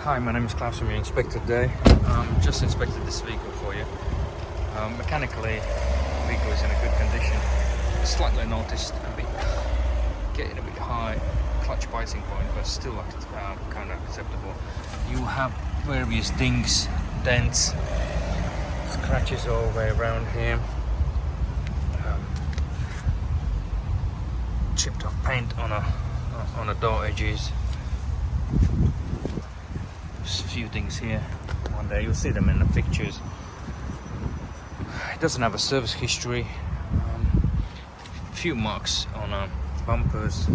Hi, my name is Klaus from your inspector today. Just inspected this vehicle for you. Mechanically, the vehicle is in a good condition. Slightly noticed getting a bit high clutch biting point, but still kind of acceptable. You have various dings, dents, scratches all the way around here. Chipped off paint on the door edges. Just a few things here. One day you'll see them in the pictures. It doesn't have a service history. A few marks on bumpers,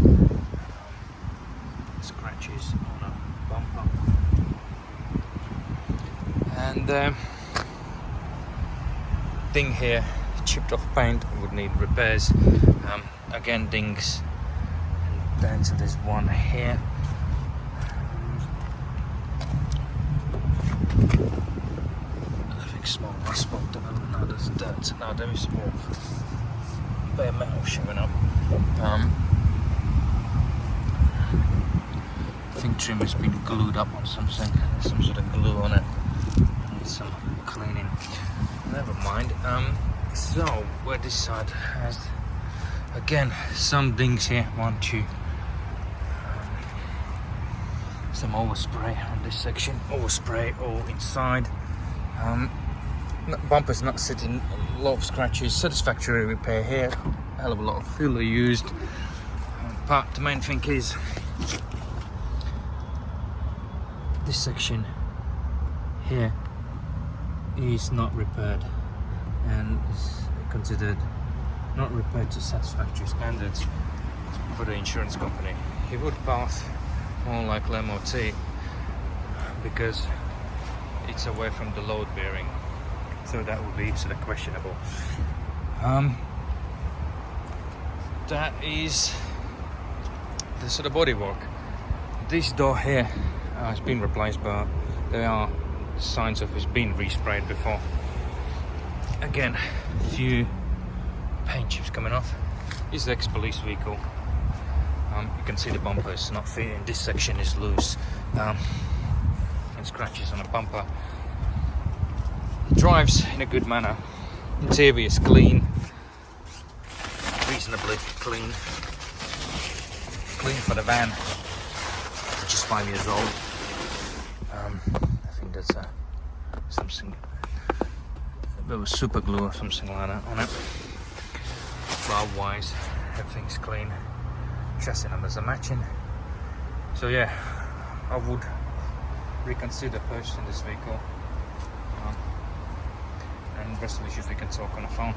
scratches on a bumper, and ding here, chipped off paint, would need repairs. Again, dings and dents. So there's one here. I think small asphalt development. Now there's dirt. Now there is more bare metal showing up. I think trim has been glued up on something. There's some sort of glue on it. Needs some cleaning. Never mind. So where this side has again some dings here. 1, 2. Some overspray on this section. Overspray all inside. Bumper's not sitting. A lot of scratches. Satisfactory repair here. Hell of a lot of filler used. But the main thing is this section here is not repaired and is considered not repaired to satisfactory standards for the insurance company. It would pass more like MOT because it's away from the load bearing, so that would be sort of questionable. That is the sort of bodywork. This door here has been replaced, but there are signs of it's been resprayed before. Again, a few paint chips coming off. This is the ex-police vehicle. You can see the bumper is not fitting. This section is loose. And scratches on a bumper. Drives in a good manner. Interior is clean. Reasonably clean. Clean for the van, which is 5 years old. I think there's something, a bit of super glue or something like that on it. Valve wise, everything's clean. Chassis numbers are matching. So yeah, I would reconsider purchasing this vehicle. And rest of the issues we can talk on the phone.